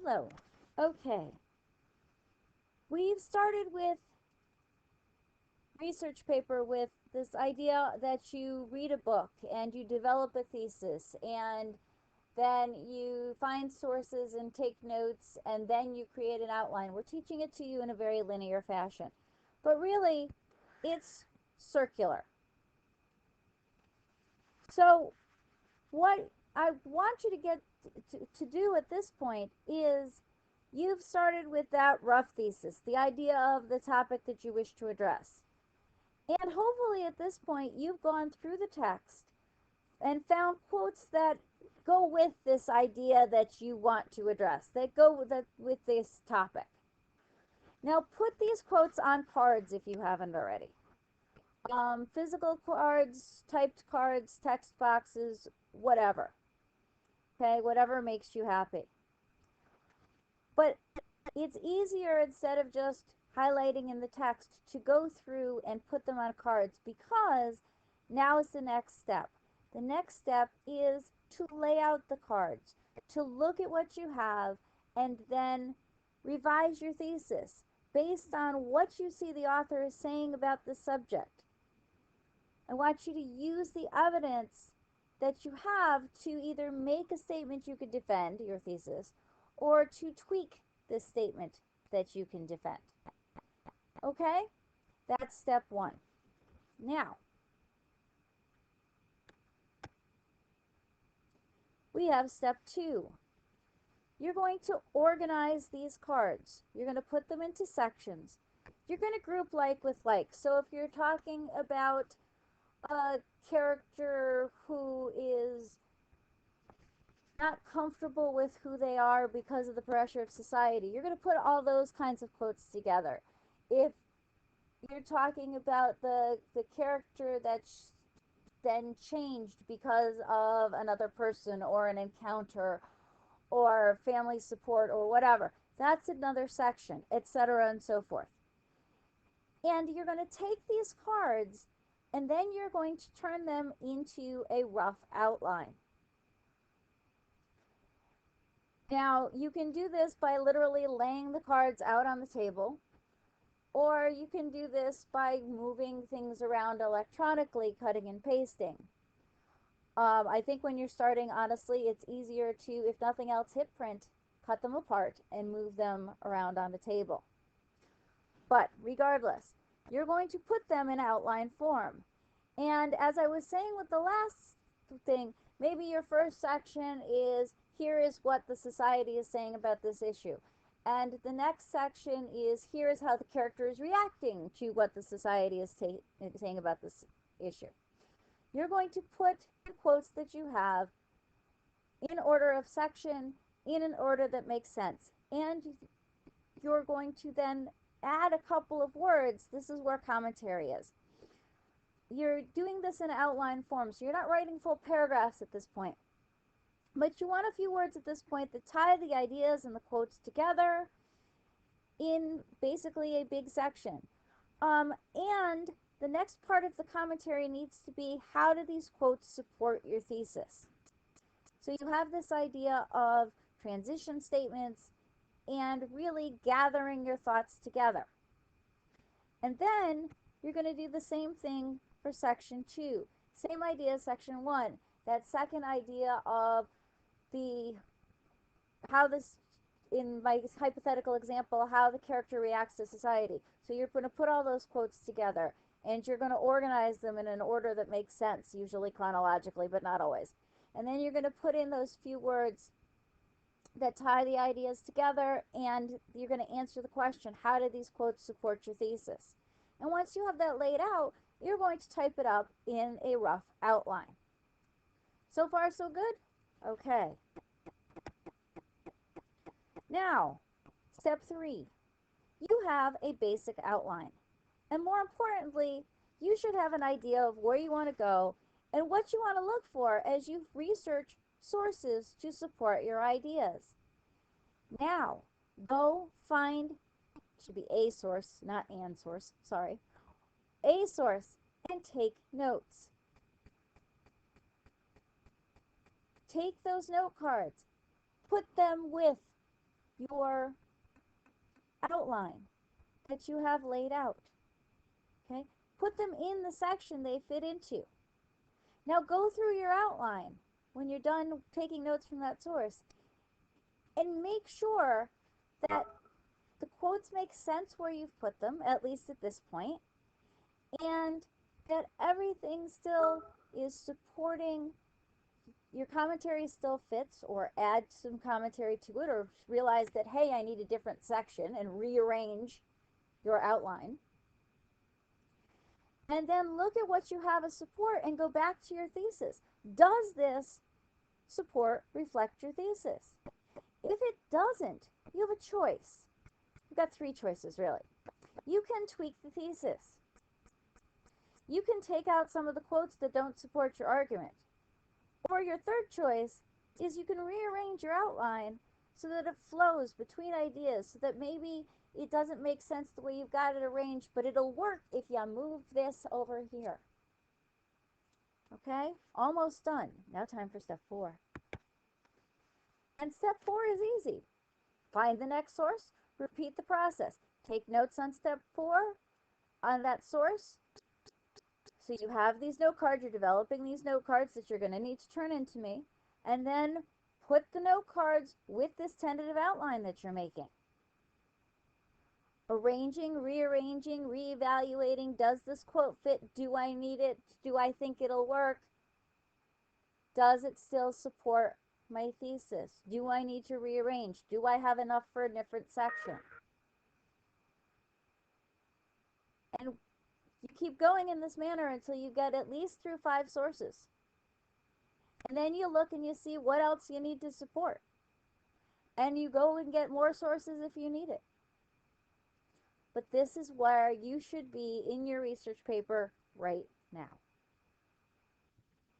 Hello. Okay. We've started with research paper with this idea that you read a book and you develop a thesis and then you find sources and take notes and then you create an outline. We're teaching it to you in a very linear fashion. But really, it's circular. So what I want you to get to do at this point is you've started with that rough thesis, the idea of the topic that you wish to address. And hopefully at this point you've gone through the text and found quotes that go with this idea that you want to address, that go with this topic. Now put these quotes on cards if you haven't already. Physical cards, typed cards, text boxes, whatever. Okay, whatever makes you happy. But it's easier, instead of just highlighting in the text, to go through and put them on cards, because now is the next step. The next step is to lay out the cards, to look at what you have, and then revise your thesis based on what you see the author is saying about the subject. I want you to use the evidence that you have to either make a statement you could defend your thesis or to tweak this statement that you can defend. Okay? That's step one. Now, we have step two. You're going to organize these cards. You're going to put them into sections. You're going to group like with like. So if you're talking about a character who is not comfortable with who they are because of the pressure of society, you're going to put all those kinds of quotes together. If you're talking about the character that's then changed because of another person or an encounter or family support or whatever, that's another section, etc. and so forth. And you're going to take these cards and then you're going to turn them into a rough outline. Now, you can do this by literally laying the cards out on the table, or you can do this by moving things around electronically, cutting and pasting. I think when you're starting, honestly, it's easier to, if nothing else, hit print, cut them apart, and move them around on the table. But regardless, you're going to put them in outline form. And as I was saying with the last thing, maybe your first section is, here is what the society is saying about this issue. And the next section is, here is how the character is reacting to what the society is saying about this issue. You're going to put the quotes that you have in order of section, in an order that makes sense. And you're going to then add a couple of words. This is where commentary is. You're doing this in outline form, so you're not writing full paragraphs at this point. But you want a few words at this point that tie the ideas and the quotes together in basically a big section. And the next part of the commentary needs to be, how do these quotes support your thesis? So you have this idea of transition statements and really gathering your thoughts together. And then you're going to do the same thing for section 2. Same idea as section 1. That second idea of how this, in my hypothetical example, how the character reacts to society. So you're going to put all those quotes together and you're going to organize them in an order that makes sense, usually chronologically, but not always. And then you're going to put in those few words that tie the ideas together, and you're going to answer the question, how do these quotes support your thesis? And once you have that laid out, you're going to type it up in a rough outline. So far, so good? Okay. Now, step 3. You have a basic outline. And more importantly, you should have an idea of where you want to go and what you want to look for as you research sources to support your ideas. Now, go find, should be a source, not an source, sorry, a source, and take notes. Take those note cards, put them with your outline that you have laid out. Okay? Put them in the section they fit into. Now go through your outline when you're done taking notes from that source and make sure that the quotes make sense where you've put them, at least at this point, and that everything still is supporting your commentary still fits, or add some commentary to it, or realize that, hey, I need a different section, and rearrange your outline. And then look at what you have as support and go back to your thesis. Does this support reflect your thesis? If it doesn't, you have a choice. You've got three choices, really. You can tweak the thesis. You can take out some of the quotes that don't support your argument. Or your third choice is you can rearrange your outline so that it flows between ideas, so that maybe it doesn't make sense the way you've got it arranged, but it'll work if you move this over here. Okay? Almost done. Now time for step 4. And step 4 is easy. Find the next source, repeat the process. Take notes on step 4 on that source. So you have these note cards, you're developing these note cards that you're going to need to turn into me, and then put the note cards with this tentative outline that you're making. Arranging, rearranging, reevaluating. Does this quote fit? Do I need it? Do I think it'll work? Does it still support my thesis? Do I need to rearrange? Do I have enough for a different section? And you keep going in this manner until you get at least through 5 sources. And then you look and you see what else you need to support. And you go and get more sources if you need it. But this is where you should be in your research paper right now.